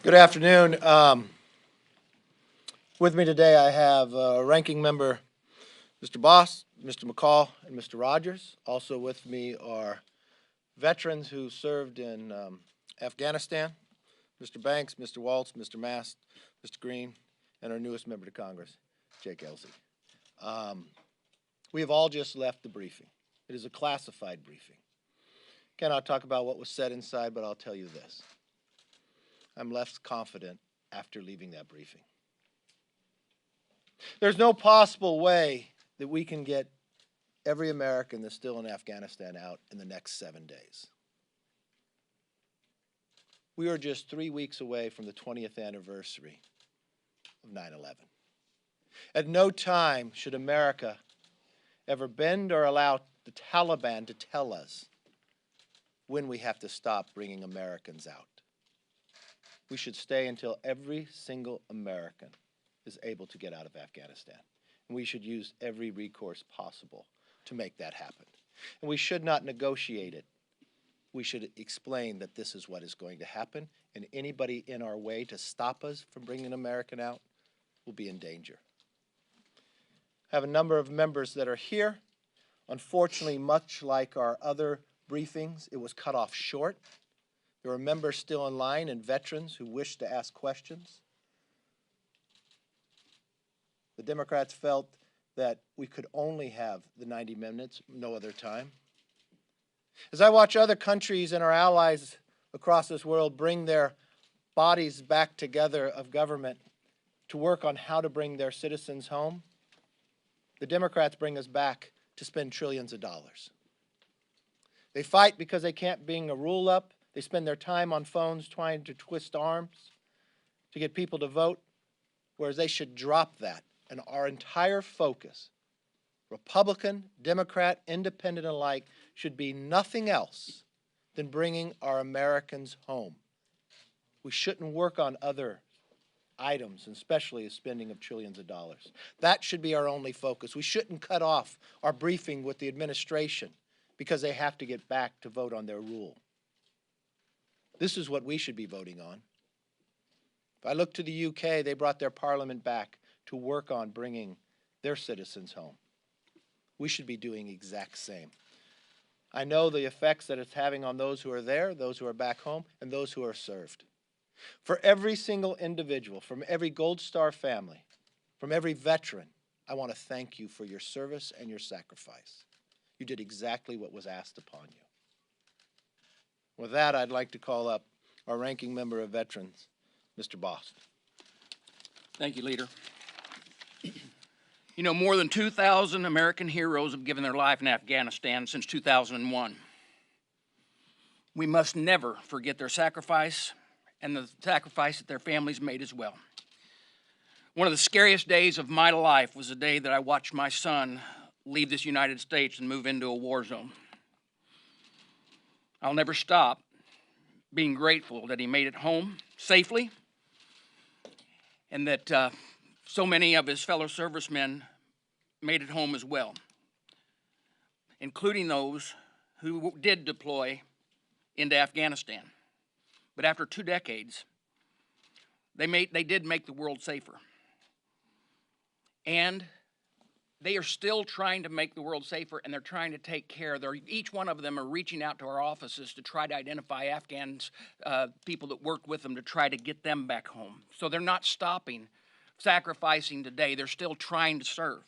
Good afternoon. With me today I have Ranking Member Mr. Boss, Mr. McCaul, and Mr. Rogers. Also with me are veterans who served in Afghanistan, Mr. Banks, Mr. Waltz, Mr. Mast, Mr. Green, and our newest member to Congress, Jake Elsey. We have all just left the briefing. It is a classified briefing. Cannot talk about what was said inside, but I'll tell you this. I'm less confident after leaving that briefing. There's no possible way that we can get every American that's still in Afghanistan out in the next 7 days. We are just 3 weeks away from the 20th anniversary of 9/11. At no time should America ever bend or allow the Taliban to tell us when we have to stop bringing Americans out. We should stay until every single American is able to get out of Afghanistan. And we should use every recourse possible to make that happen. And we should not negotiate it. We should explain that this is what is going to happen, and anybody in our way to stop us from bringing an American out will be in danger. I have a number of members that are here. Unfortunately, much like our other briefings, it was cut off short. There are members still in line and veterans who wish to ask questions. The Democrats felt that we could only have the 90 minutes, no other time. As I watch other countries and our allies across this world bring their bodies back together of government to work on how to bring their citizens home, the Democrats bring us back to spend trillions of dollars. They fight because they can't bring a rule up. They spend their time on phones trying to twist arms to get people to vote, whereas they should drop that. And our entire focus, Republican, Democrat, Independent alike, should be nothing else than bringing our Americans home. We shouldn't work on other items, and especially the spending of trillions of dollars. That should be our only focus. We shouldn't cut off our briefing with the administration because they have to get back to vote on their rule. This is what we should be voting on. If I look to the UK, they brought their parliament back to work on bringing their citizens home. We should be doing the exact same. I know the effects that it's having on those who are there, those who are back home, and those who are served. For every single individual, from every Gold Star family, from every veteran, I want to thank you for your service and your sacrifice. You did exactly what was asked upon you. With that, I'd like to call up our ranking member of veterans, Mr. Bost. Thank you, Leader. You know, more than 2,000 American heroes have given their life in Afghanistan since 2001. We must never forget their sacrifice and the sacrifice that their families made as well. One of the scariest days of my life was the day that I watched my son leave this United States and move into a war zone. I'll never stop being grateful that he made it home safely and that so many of his fellow servicemen made it home as well, including those who did deploy into Afghanistan. But after 2 decades, they did make the world safer. And they are still trying to make the world safer, and they're trying to take care. Each one of them are reaching out to our offices to try to identify Afghans, people that worked with them, to try to get them back home. So they're not stopping sacrificing today. They're still trying to serve.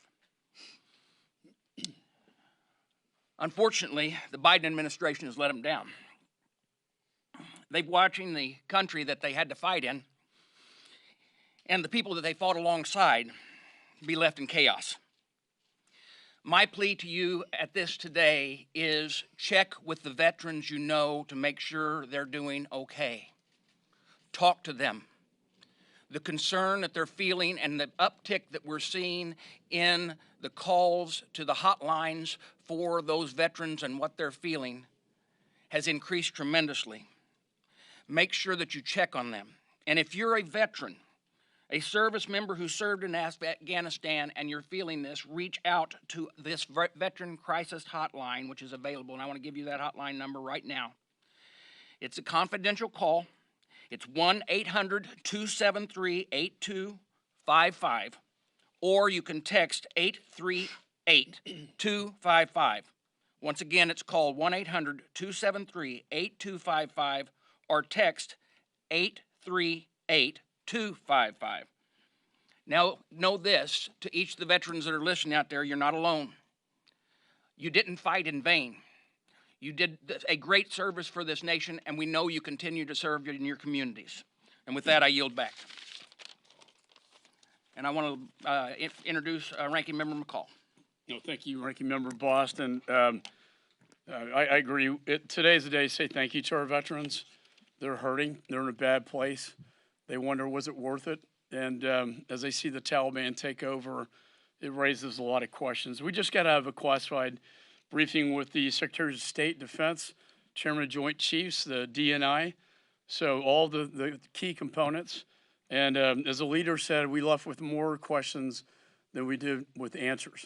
Unfortunately, the Biden administration has let them down. They're watching the country that they had to fight in and the people that they fought alongside be left in chaos. My plea to you at this today is check with the veterans you know to make sure they're doing okay. Talk to them. The concern that they're feeling and the uptick that we're seeing in the calls to the hotlines for those veterans and what they're feeling has increased tremendously. Make sure that you check on them. And if you're a veteran, a service member who served in Afghanistan and you're feeling this, reach out to this Veteran Crisis Hotline, which is available, and I want to give you that hotline number right now. It's a confidential call. It's 1-800-273-8255, or you can text 838-255. Once again, it's called 1-800-273-8255 or text 838-255. Now, know this, to each of the veterans that are listening out there, you're not alone. You didn't fight in vain. You did a great service for this nation, and we know you continue to serve in your communities. And with that, I yield back. And I want to introduce Ranking Member McCaul. No, thank you, Ranking Member Boston. I agree. Today's the day to say thank you to our veterans. They're hurting. They're in a bad place. They wonder, was it worth it? And as they see the Taliban take over, it raises a lot of questions. We just got to have a classified briefing with the Secretary of State Defense, Chairman of Joint Chiefs, the DNI, so all the key components. And as the leader said, we left with more questions than we did with answers.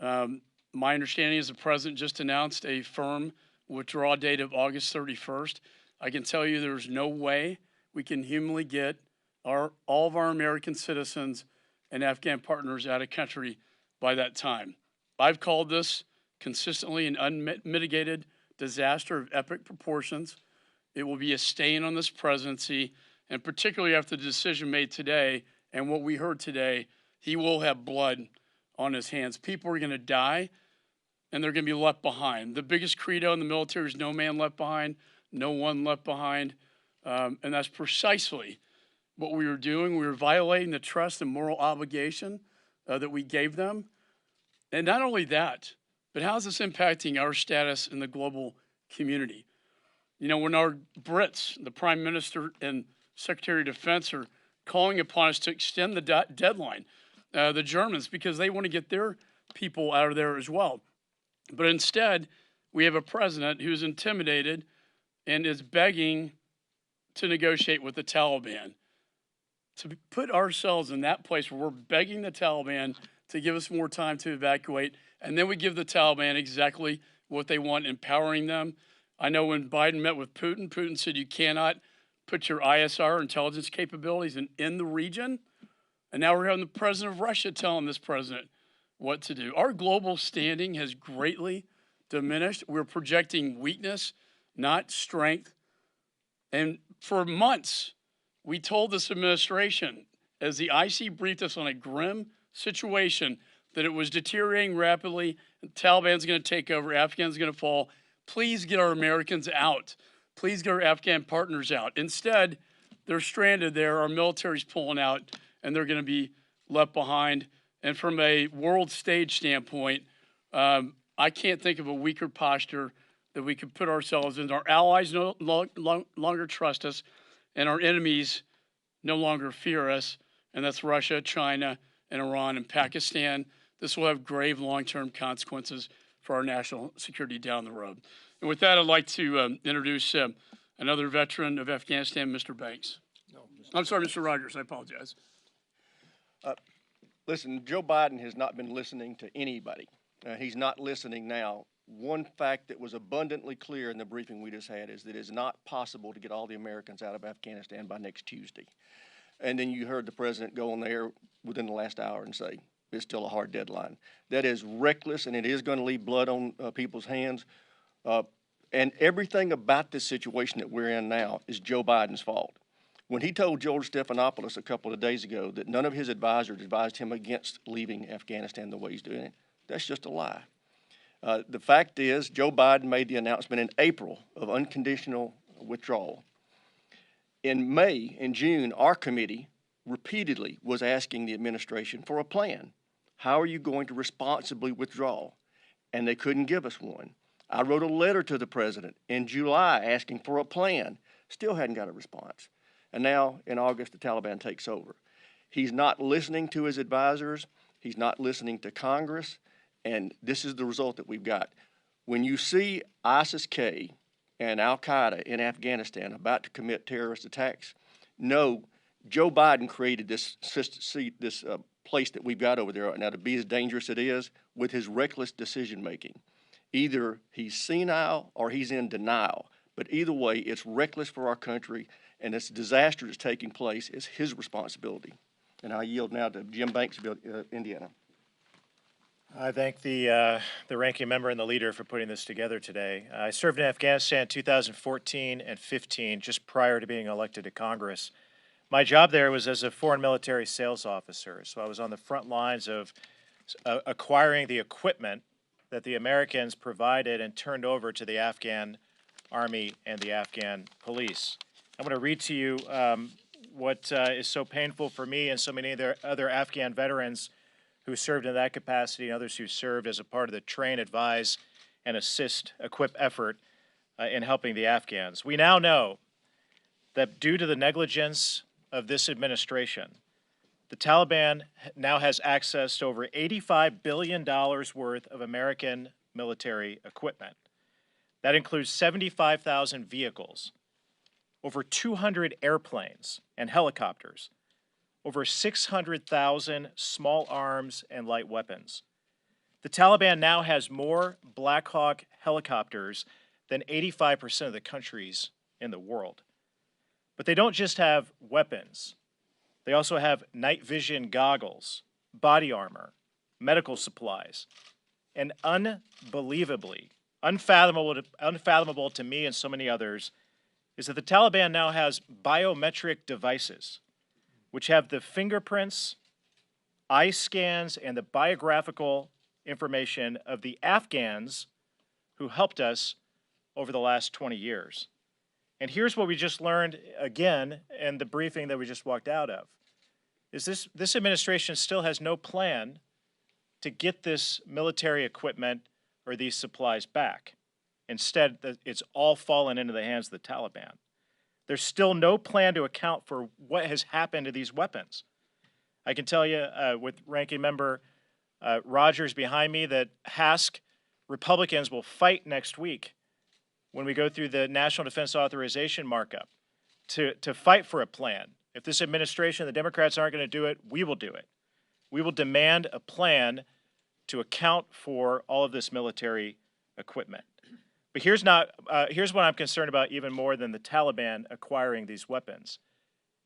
My understanding is the President just announced a firm withdrawal date of August 31st. I can tell you there's no way we can humanly get all of our American citizens and Afghan partners out of country by that time. I've called this consistently an unmitigated disaster of epic proportions. It will be a stain on this presidency, and particularly after the decision made today and what we heard today, he will have blood on his hands. People are going to die, and they're going to be left behind. The biggest credo in the military is no man left behind, no one left behind, and that's precisely what we were doing. We were violating the trust and moral obligation that we gave them. And not only that, but how is this impacting our status in the global community? You know, when our Brits, the Prime Minister and Secretary of Defense, are calling upon us to extend the deadline, the Germans, because they want to get their people out of there as well. But instead, we have a president who's intimidated and is begging to negotiate with the Taliban. To put ourselves in that place where we're begging the Taliban to give us more time to evacuate, and then we give the Taliban exactly what they want, empowering them. I know when Biden met with Putin, Putin said you cannot put your ISR intelligence capabilities in the region. And now we're having the president of Russia telling this president what to do. Our global standing has greatly diminished. We're projecting weakness, not strength. And for months, we told this administration, as the IC briefed us on a grim situation, that it was deteriorating rapidly, the Taliban's going to take over, Afghans are going to fall. Please get our Americans out. Please get our Afghan partners out. Instead, they're stranded there, our military's pulling out, and they're going to be left behind. And from a world stage standpoint, I can't think of a weaker posture that we could put ourselves in. Our allies no longer trust us, and our enemies no longer fear us, and that's Russia, China, and Iran and Pakistan. This will have grave long-term consequences for our national security down the road. And with that, I'd like to introduce another veteran of Afghanistan, Mr. Banks. No, I'm sorry, Mr. Rogers, I apologize. Listen, Joe Biden has not been listening to anybody. He's not listening now. One fact that was abundantly clear in the briefing we just had is that it is not possible to get all the Americans out of Afghanistan by next Tuesday. And then you heard the president go on there within the last hour and say, it's still a hard deadline. That is reckless, and it is going to leave blood on people's hands. And everything about this situation that we're in now is Joe Biden's fault. When he told George Stephanopoulos a couple of days ago that none of his advisors advised him against leaving Afghanistan the way he's doing it, that's just a lie. The fact is, Joe Biden made the announcement in April of unconditional withdrawal. In May and June, our committee repeatedly was asking the administration for a plan. How are you going to responsibly withdraw? And they couldn't give us one. I wrote a letter to the president in July asking for a plan. Still hadn't got a response. And now in August, the Taliban takes over. He's not listening to his advisors. He's not listening to Congress. And this is the result that we've got. When you see ISIS-K and Al-Qaeda in Afghanistan about to commit terrorist attacks, no, Joe Biden created this place that we've got over there right now to be as dangerous as it is with his reckless decision-making. Either he's senile or he's in denial. But either way, it's reckless for our country, and this disaster that's taking place is his responsibility. And I yield now to Jim Banks of Indiana. I thank the ranking member and the leader for putting this together today. I served in Afghanistan in 2014 and 15, just prior to being elected to Congress. My job there was as a foreign military sales officer, so I was on the front lines of acquiring the equipment that the Americans provided and turned over to the Afghan Army and the Afghan police. I'm going to read to you what is so painful for me and so many other Afghan veterans who served in that capacity and others who served as a part of the train, advise, and assist, equip effort in helping the Afghans. We now know that due to the negligence of this administration, the Taliban now has access to over $85 billion worth of American military equipment. That includes 75,000 vehicles, over 200 airplanes and helicopters, over 600,000 small arms and light weapons. The Taliban now has more Black Hawk helicopters than 85% of the countries in the world. But they don't just have weapons. They also have night vision goggles, body armor, medical supplies, and unfathomable to me and so many others is that the Taliban now has biometric devices which have the fingerprints, eye scans, and the biographical information of the Afghans who helped us over the last 20 years. And here's what we just learned again in the briefing that we just walked out of, is this administration still has no plan to get this military equipment or these supplies back. Instead, it's all fallen into the hands of the Taliban. There's still no plan to account for what has happened to these weapons. I can tell you with Ranking Member Rogers behind me that HASC Republicans will fight next week when we go through the National Defense Authorization markup to fight for a plan. If this administration, the Democrats aren't going to do it, we will do it. We will demand a plan to account for all of this military equipment. But here's what I'm concerned about even more than the Taliban acquiring these weapons.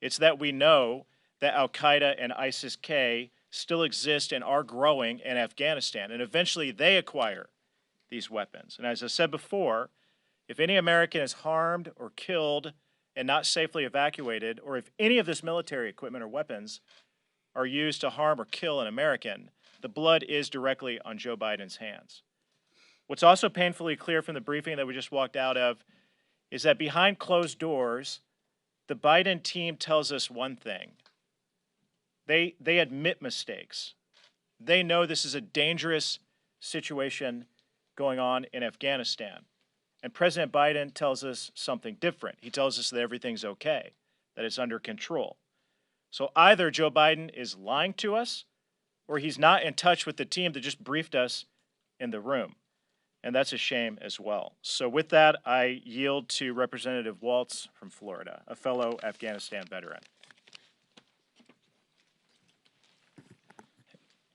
It's that we know that Al-Qaeda and ISIS-K still exist and are growing in Afghanistan, and eventually they acquire these weapons. And as I said before, if any American is harmed or killed and not safely evacuated, or if any of this military equipment or weapons are used to harm or kill an American, the blood is directly on Joe Biden's hands. What's also painfully clear from the briefing that we just walked out of is that behind closed doors, the Biden team tells us one thing. They admit mistakes. They know this is a dangerous situation going on in Afghanistan. And President Biden tells us something different. He tells us that everything's okay, that it's under control. So either Joe Biden is lying to us or he's not in touch with the team that just briefed us in the room. And that's a shame as well. So with that, I yield to Representative Waltz from Florida, a fellow Afghanistan veteran.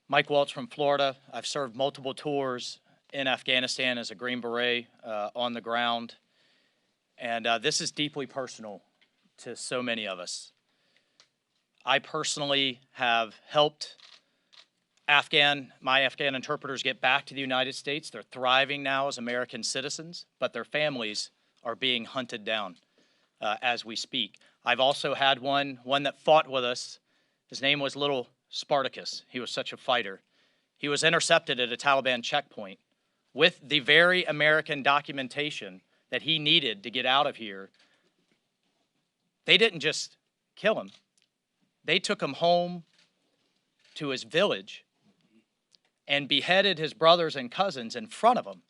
Mike Waltz from Florida. I've served multiple tours in Afghanistan as a Green Beret on the ground. And this is deeply personal to so many of us. I personally have helped my Afghan interpreters get back to the United States. They're thriving now as American citizens, but their families are being hunted down as we speak. I've also had one that fought with us. His name was Little Spartacus. He was such a fighter. He was intercepted at a Taliban checkpoint with the very American documentation that he needed to get out of here. They didn't just kill him. They took him home to his village and beheaded his brothers and cousins in front of him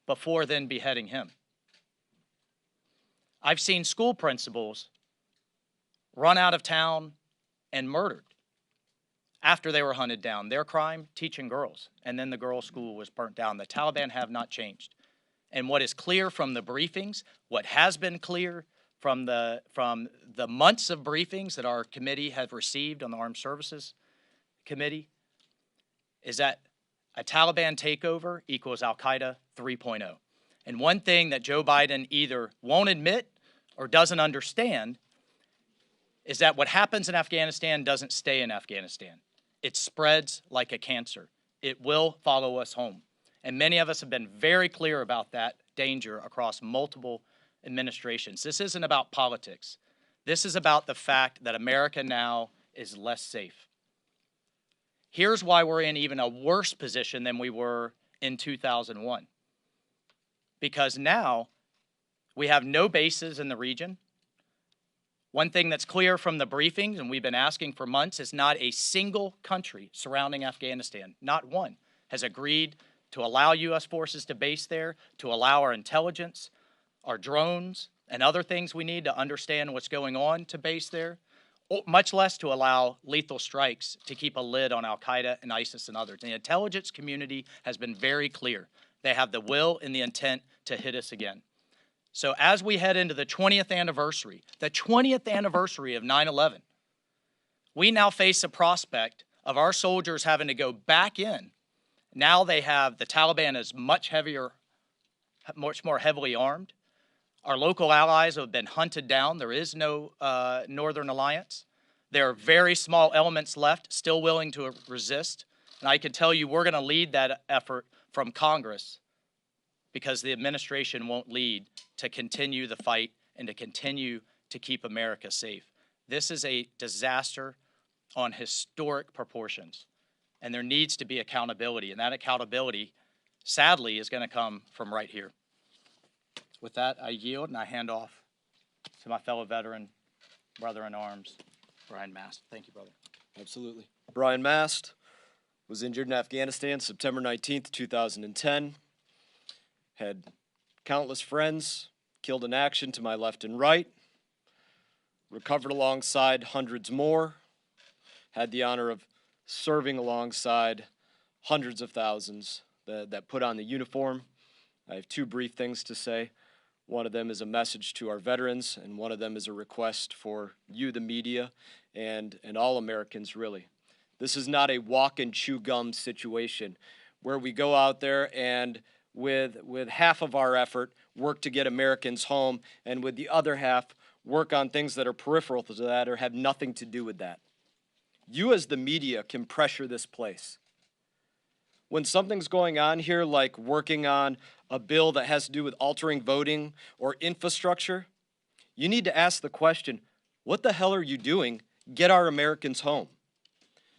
before then beheading him. I've seen school principals run out of town and murdered after they were hunted down. Their crime, teaching girls, and then the girls' school was burnt down. The Taliban have not changed. And what is clear from the briefings, what has been clear from the months of briefings that our committee has received on the Armed Services Committee, is that a Taliban takeover equals Al-Qaeda 3.0. And one thing that Joe Biden either won't admit or doesn't understand is that what happens in Afghanistan doesn't stay in Afghanistan. It spreads like a cancer. It will follow us home. And many of us have been very clear about that danger across multiple administrations. This isn't about politics. This is about the fact that America now is less safe. Here's why we're in even a worse position than we were in 2001. Because now we have no bases in the region. One thing that's clear from the briefings, and we've been asking for months, is not a single country surrounding Afghanistan, not one, has agreed to allow U.S. forces to base there, to allow our intelligence, our drones, and other things we need to understand what's going on to base there, much less to allow lethal strikes to keep a lid on Al-Qaeda and ISIS and others. And the intelligence community has been very clear. They have the will and the intent to hit us again. So as we head into the 20th anniversary of 9/11, we now face a prospect of our soldiers having to go back in. Now they have, the Taliban is much more heavily armed. Our local allies have been hunted down. There is no Northern Alliance. There are very small elements left, still willing to resist. And I can tell you we're going to lead that effort from Congress, because the administration won't lead to continue the fight and to continue to keep America safe. This is a disaster on historic proportions, and there needs to be accountability, and that accountability, sadly, is going to come from right here. With that, I yield and I hand off to my fellow veteran, brother in arms, Brian Mast. Thank you, brother. Absolutely. Brian Mast was injured in Afghanistan September 19th, 2010. Had countless friends killed in action to my left and right. Recovered alongside hundreds more. Had the honor of serving alongside hundreds of thousands that put on the uniform. I have two brief things to say. One of them is a message to our veterans, and one of them is a request for you, the media, and all Americans, really. This is not a walk and chew gum situation where we go out there and with half of our effort work to get Americans home, and with the other half work on things that are peripheral to that or have nothing to do with that. You as the media can pressure this place. When something's going on here, like working on a bill that has to do with altering voting or infrastructure, you need to ask the question, what the hell are you doing? Get our Americans home.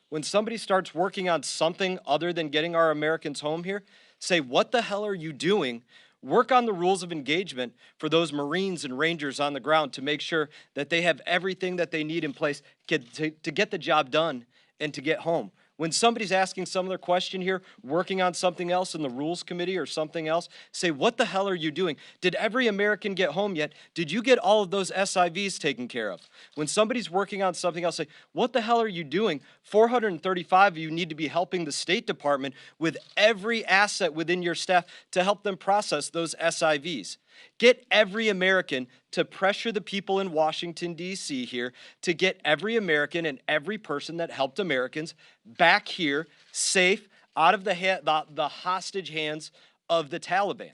When somebody starts working on something other than getting our Americans home here, say, what the hell are you doing? Work on the rules of engagement for those Marines and Rangers on the ground to make sure that they have everything that they need in place to get the job done and to get home. When somebody's asking some other question here, working on something else in the Rules Committee or something else, say, what the hell are you doing? Did every American get home yet? Did you get all of those SIVs taken care of? When somebody's working on something else, say, what the hell are you doing? 435 of you need to be helping the State Department with every asset within your staff to help them process those SIVs. Get every American to pressure the people in Washington, D.C. here to get every American and every person that helped Americans back here safe out of the hostage hands of the Taliban.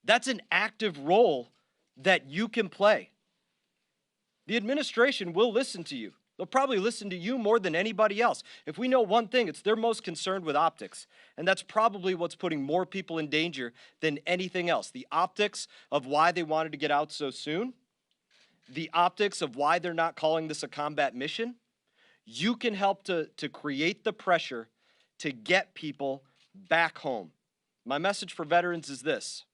That's an active role that you can play. The administration will listen to you. They'll probably listen to you more than anybody else. If we know one thing, it's they're most concerned with optics. And that's probably what's putting more people in danger than anything else. The optics of why they wanted to get out so soon. The optics of why they're not calling this a combat mission. You can help to create the pressure to get people back home. My message for veterans is this.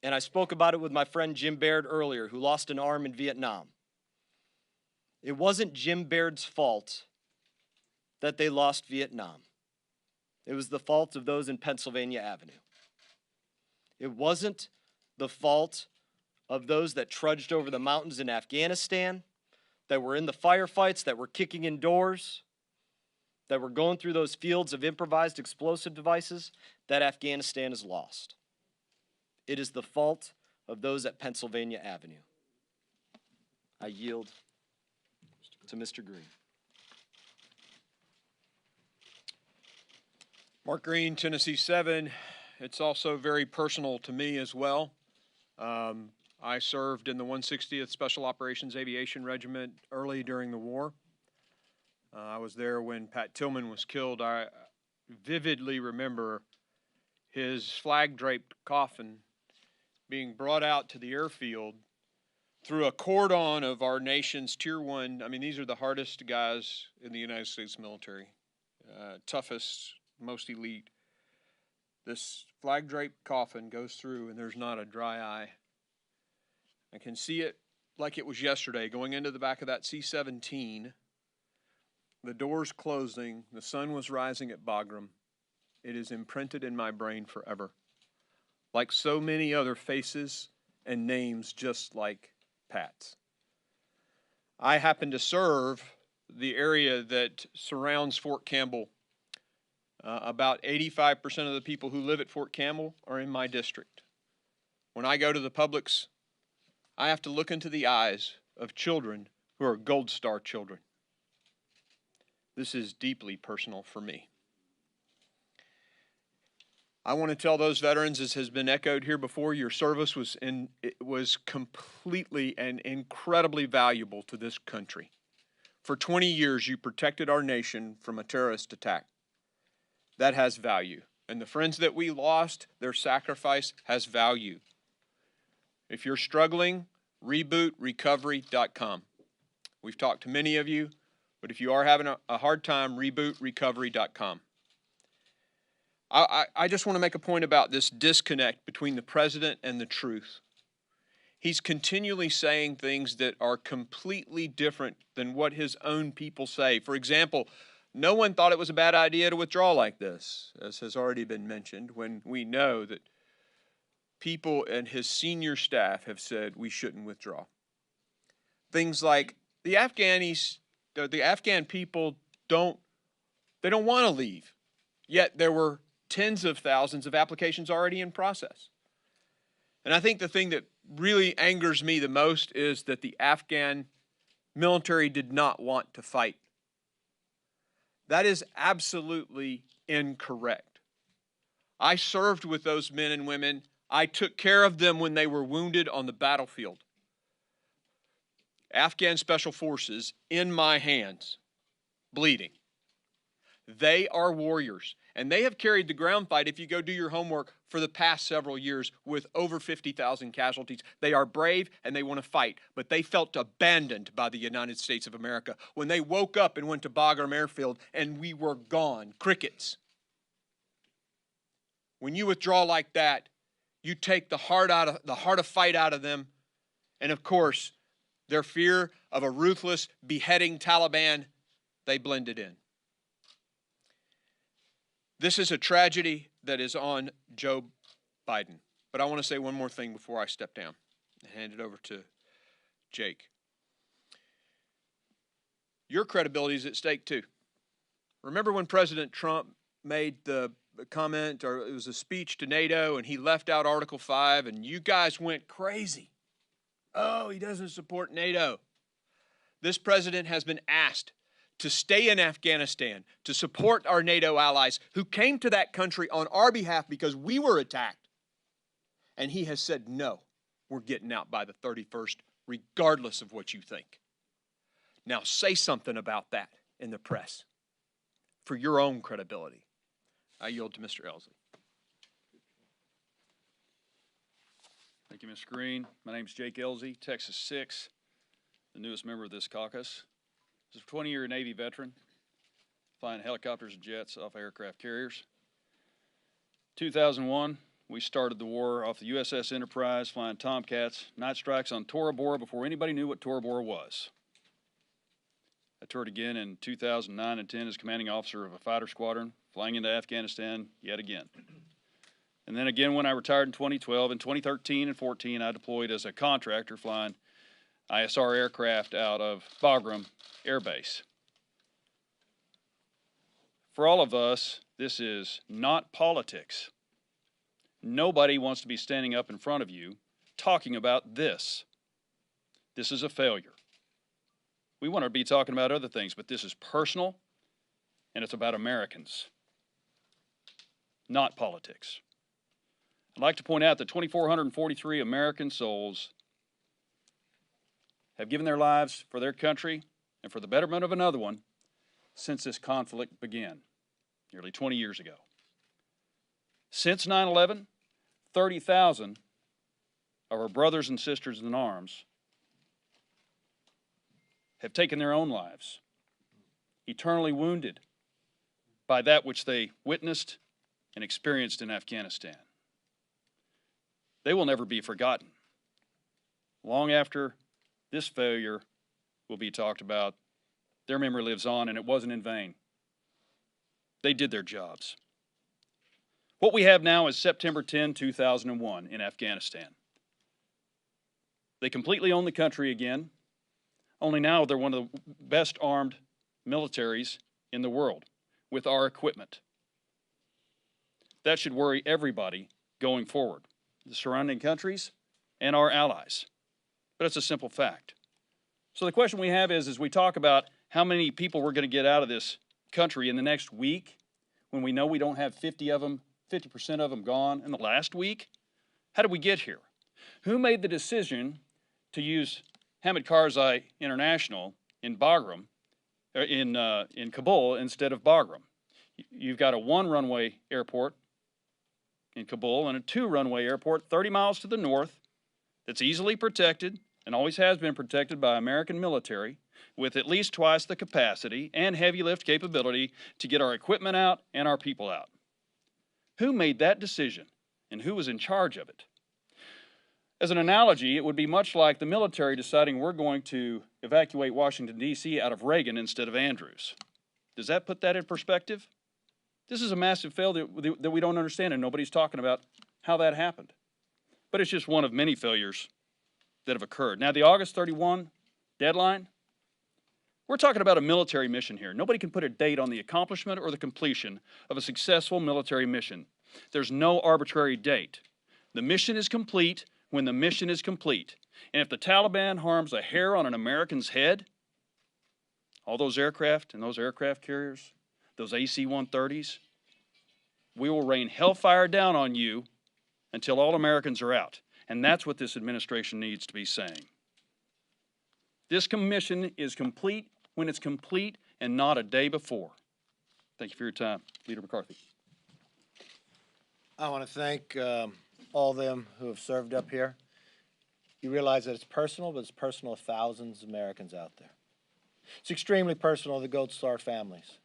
And I spoke about it with my friend Jim Baird earlier, who lost an arm in Vietnam. It wasn't Jim Baird's fault that they lost Vietnam. It was the fault of those in Pennsylvania Avenue. It wasn't the fault of those that trudged over the mountains in Afghanistan, that were in the firefights, that were kicking in doors, that were going through those fields of improvised explosive devices, that Afghanistan is lost. It is the fault of those at Pennsylvania Avenue. I yield to Mr. Green. Mark Green, Tennessee 7, it's also very personal to me as well. I served in the 160th Special Operations Aviation Regiment early during the war. I was there when Pat Tillman was killed. I vividly remember his flag-draped coffin being brought out to the airfield through a cordon of our nation's Tier 1. I mean, these are the hardest guys in the United States military, toughest, most elite. This flag-draped coffin goes through and there's not a dry eye. I can see it like it was yesterday, going into the back of that C-17, the doors closing, the sun was rising at Bagram. It is imprinted in my brain forever. Like so many other faces and names just like Pat's. I happen to serve the area that surrounds Fort Campbell. About 85% of the people who live at Fort Campbell are in my district. When I go to the Publix, I have to look into the eyes of children who are Gold Star children. This is deeply personal for me. I want to tell those veterans, as has been echoed here before, your service was completely and incredibly valuable to this country. For 20 years, you protected our nation from a terrorist attack. That has value. And the friends that we lost, their sacrifice has value. If you're struggling, rebootrecovery.com. We've talked to many of you, but if you are having a hard time, rebootrecovery.com. I just want to make a point about this disconnect between the president and the truth. He's continually saying things that are completely different than what his own people say. For example, no one thought it was a bad idea to withdraw like this, as has already been mentioned, when we know that people and his senior staff have said we shouldn't withdraw. Things like the Afghan people don't want to leave, yet there were tens of thousands of applications already in process. And I think the thing that really angers me the most is that the Afghan military did not want to fight. That is absolutely incorrect. I served with those men and women. I took care of them when they were wounded on the battlefield. Afghan Special Forces in my hands, bleeding. They are warriors, and they have carried the ground fight, if you go do your homework, for the past several years with over 50,000 casualties. They are brave and they want to fight, but they felt abandoned by the United States of America when they woke up and went to Bagram Airfield and we were gone, crickets. When you withdraw like that, you take the heart of fight out of them, and of course, their fear of a ruthless, beheading Taliban, they blended in. This is a tragedy that is on Joe Biden. But I want to say one more thing before I step down and hand it over to Jake. Your credibility is at stake too. Remember when President Trump made the comment, or it was a speech to NATO, and he left out Article 5, and you guys went crazy. Oh, he doesn't support NATO. This president has been asked to stay in Afghanistan, to support our NATO allies who came to that country on our behalf because we were attacked. And he has said, no, we're getting out by the 31st, regardless of what you think. Now say something about that in the press for your own credibility. I yield to Mr. Elsley. Thank you, Mr. Green. My name is Jake Elsley, Texas 6, the newest member of this caucus. This is a 20-year Navy veteran, flying helicopters and jets off aircraft carriers. 2001, we started the war off the USS Enterprise, flying Tomcats, night strikes on Tora Bora before anybody knew what Tora Bora was. I toured again in 2009 and 10 as commanding officer of a fighter squadron, flying into Afghanistan yet again. And then again when I retired in 2012, in 2013 and 14, I deployed as a contractor flying ISR aircraft out of Bagram Air Base. For all of us, this is not politics. Nobody wants to be standing up in front of you talking about this. This is a failure. We want to be talking about other things, but this is personal, and it's about Americans, not politics. I'd like to point out that 2,443 American souls have given their lives for their country and for the betterment of another one since this conflict began, nearly 20 years ago. Since 9/11, 30,000 of our brothers and sisters in arms have taken their own lives, eternally wounded by that which they witnessed and experienced in Afghanistan. They will never be forgotten. Long after this failure will be talked about, their memory lives on, and it wasn't in vain. They did their jobs. What we have now is September 10, 2001 in Afghanistan. They completely own the country again, only now they're one of the best armed militaries in the world with our equipment. That should worry everybody going forward, the surrounding countries and our allies. But it's a simple fact. So the question we have is, as we talk about how many people we're going to get out of this country in the next week, when we know we don't have 50% of them gone in the last week, how did we get here? Who made the decision to use Hamid Karzai International in Bagram, in Kabul instead of Bagram? You've got a one-runway airport in Kabul and a two-runway airport 30 miles to the north that's easily protected and always has been protected by American military with at least twice the capacity and heavy lift capability to get our equipment out and our people out. Who made that decision and who was in charge of it? As an analogy, it would be much like the military deciding we're going to evacuate Washington, D.C. out of Reagan instead of Andrews. Does that put that in perspective? This is a massive failure that we don't understand, and nobody's talking about how that happened. But it's just one of many failures that have occurred. Now, the August 31 deadline, we're talking about a military mission here. Nobody can put a date on the accomplishment or the completion of a successful military mission. There's no arbitrary date. The mission is complete when the mission is complete. And if the Taliban harms a hair on an American's head, all those aircraft and those aircraft carriers, those AC-130s, we will rain hellfire down on you until all Americans are out. And that's what this administration needs to be saying. This mission is complete when it's complete and not a day before. Thank you for your time, Leader McCarthy. I want to thank all of them who have served up here. You realize that it's personal, but it's personal to thousands of Americans out there. It's extremely personal to the Gold Star families.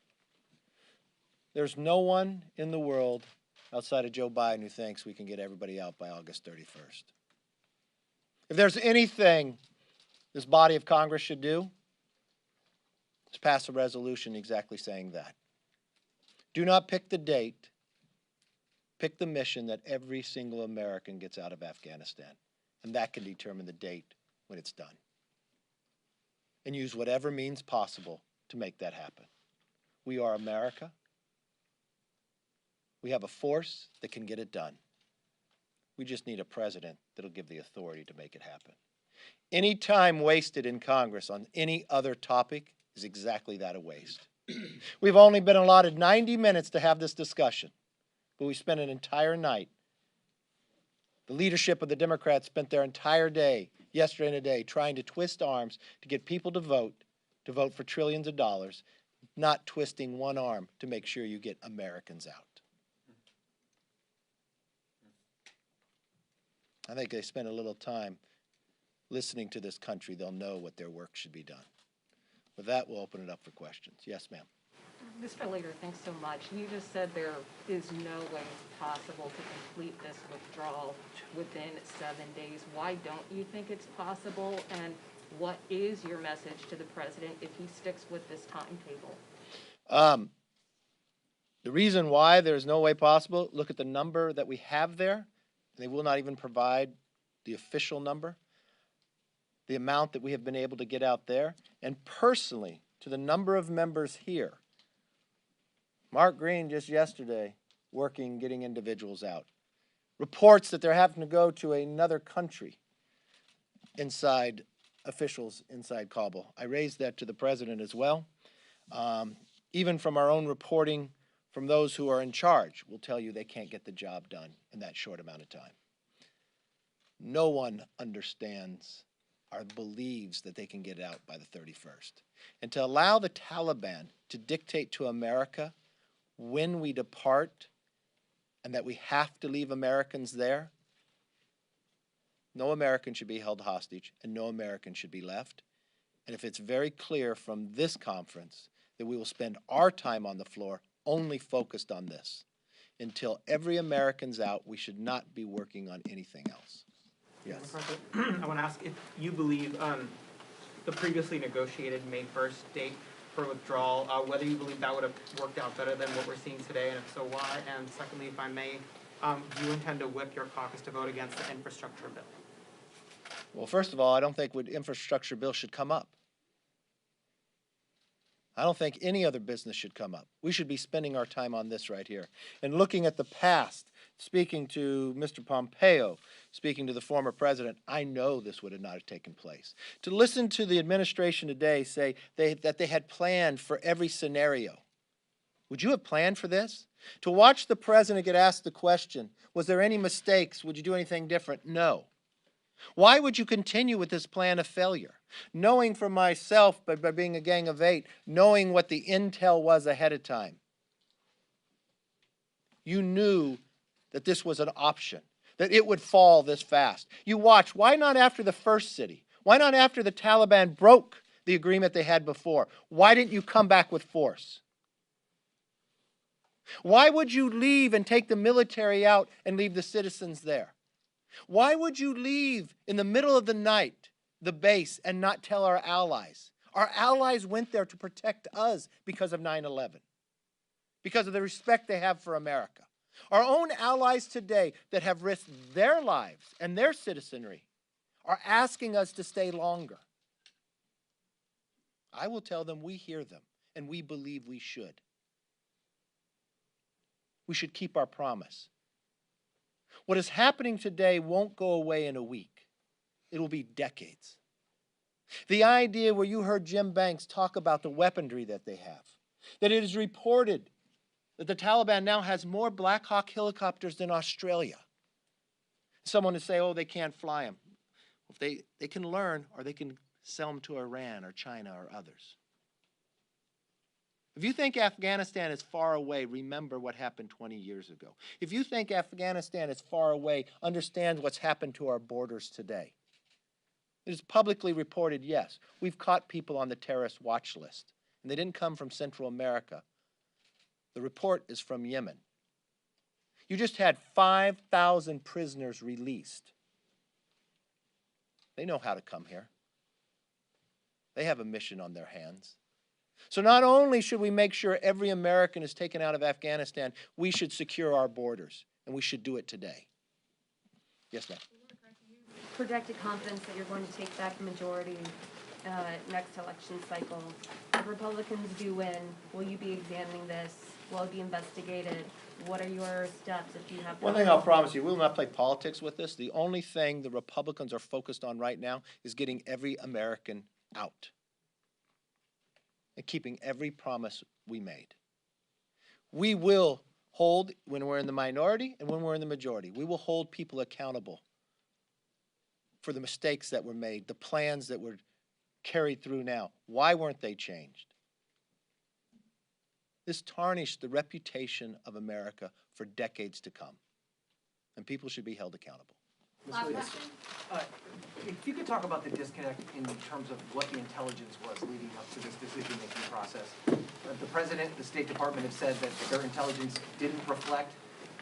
There's no one in the world outside of Joe Biden who thinks we can get everybody out by August 31st. If there's anything this body of Congress should do, it's pass a resolution exactly saying that. Do not pick the date. Pick the mission that every single American gets out of Afghanistan, and that can determine the date when it's done. And use whatever means possible to make that happen. We are America. We have a force that can get it done. We just need a president that'll give the authority to make it happen. Any time wasted in Congress on any other topic is exactly that, a waste. We've only been allotted 90 minutes to have this discussion, but we spent an entire night. The leadership of the Democrats spent their entire day, yesterday and today, trying to twist arms to get people to vote for trillions of dollars, not twisting one arm to make sure you get Americans out. I think they spend a little time listening to this country. They'll know what their work should be done. With that, we'll open it up for questions. Yes, ma'am. Mr. Leader, thanks so much. You just said there is no way possible to complete this withdrawal within 7 days. Why don't you think it's possible? And what is your message to the president if he sticks with this timetable? The reason why there's no way possible, look at the number that we have there. They will not even provide the official number, the amount that we have been able to get out there. And personally, to the number of members here, Mark Green just yesterday working, getting individuals out. Reports that they're having to go to another country inside officials inside Kabul. I raised that to the president as well. Even from our own reporting from those who are in charge will tell you they can't get the job done in that short amount of time. No one understands or believes that they can get out by the 31st. And to allow the Taliban to dictate to America when we depart and that we have to leave Americans there, no American should be held hostage and no American should be left. And if it's very clear from this conference that we will spend our time on the floor only focused on this, until every American's out, we should not be working on anything else. Yes. I want to ask if you believe the previously negotiated May 1st date for withdrawal, whether you believe that would have worked out better than what we're seeing today, and if so, why? And secondly, if I may, do you intend to whip your caucus to vote against the infrastructure bill? Well, first of all, I don't think the infrastructure bill should come up. I don't think any other business should come up. We should be spending our time on this right here. And looking at the past, speaking to Mr. Pompeo, speaking to the former president, I know this would have not have taken place. To listen to the administration today say that they had planned for every scenario. Would you have planned for this? To watch the president get asked the question, was there any mistakes? Would you do anything different? No. Why would you continue with this plan of failure? Knowing for myself, by being a Gang of 8, knowing what the intel was ahead of time, you knew that this was an option, that it would fall this fast. You watch. Why not after the first city? Why not after the Taliban broke the agreement they had before? Why didn't you come back with force? Why would you leave and take the military out and leave the citizens there? Why would you leave in the middle of the night the base and not tell our allies? Our allies went there to protect us because of 9/11, because of the respect they have for America. Our own allies today that have risked their lives and their citizenry are asking us to stay longer. I will tell them we hear them and we believe we should. We should keep our promise. What is happening today won't go away in a week. It will be decades. The idea where you heard Jim Banks talk about the weaponry that they have, that it is reported that the Taliban now has more Black Hawk helicopters than Australia. Someone would say, oh, they can't fly them. If they can learn, or they can sell them to Iran or China or others. If you think Afghanistan is far away, remember what happened 20 years ago. If you think Afghanistan is far away, understand what's happened to our borders today. It is publicly reported, yes, we've caught people on the terrorist watch list, and they didn't come from Central America. The report is from Yemen. You just had 5,000 prisoners released. They know how to come here. They have a mission on their hands. So not only should we make sure every American is taken out of Afghanistan, we should secure our borders, and we should do it today. Yes, ma'am. Projected confidence that you're going to take back the majority next election cycle. If Republicans do win, will you be examining this? Will it be investigated? What are your steps if you have... One thing I'll promise you, we will not play politics with this. The only thing the Republicans are focused on right now is getting every American out and keeping every promise we made. We will hold, when we're in the minority and when we're in the majority, we will hold people accountable for the mistakes that were made, the plans that were carried through now. Why weren't they changed? This tarnished the reputation of America for decades to come, and people should be held accountable. Last question. If you could talk about the disconnect in terms of what the intelligence was leading up to this decision-making process. The President, the State Department have said that their intelligence didn't reflect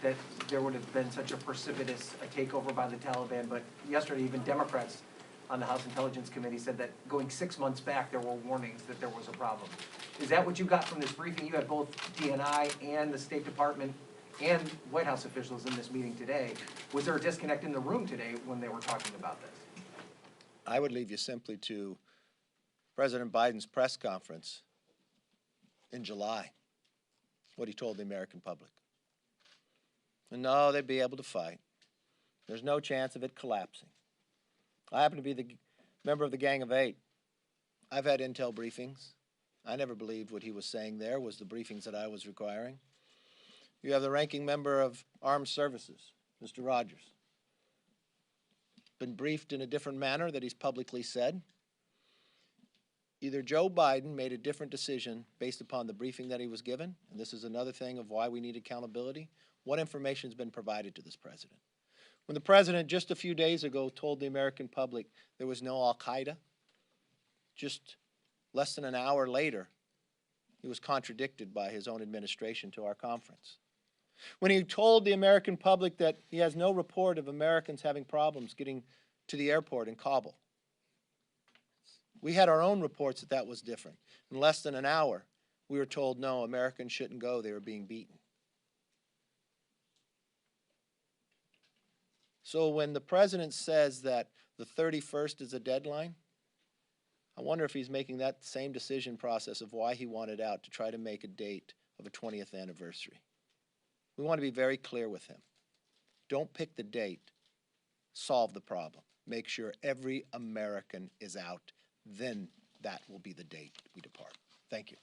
that there would have been such a precipitous takeover by the Taliban, but yesterday even Democrats on the House Intelligence Committee said that going 6 months back there were warnings that there was a problem. Is that what you got from this briefing? You had both DNI and the State Department and White House officials in this meeting today. Was there a disconnect in the room today when they were talking about this? I would leave you simply to President Biden's press conference in July, what he told the American public. And no, they'd be able to fight. There's no chance of it collapsing. I happen to be the member of the Gang of 8. I've had intel briefings. I never believed what he was saying there was the briefings that I was requiring. You have the ranking member of Armed Services, Mr. Rogers. Been briefed in a different manner that he's publicly said. Either Joe Biden made a different decision based upon the briefing that he was given, and this is another thing of why we need accountability. What information has been provided to this president? When the president just a few days ago told the American public there was no Al-Qaeda, just less than an hour later, he was contradicted by his own administration to our conference. When he told the American public that he has no report of Americans having problems getting to the airport in Kabul, we had our own reports that that was different. In less than an hour, we were told, no, Americans shouldn't go, they were being beaten. So when the president says that the 31st is a deadline, I wonder if he's making that same decision process of why he wanted out to try to make a date of a 20th anniversary. We want to be very clear with him. Don't pick the date, solve the problem. Make sure every American is out. Then that will be the date we depart. Thank you.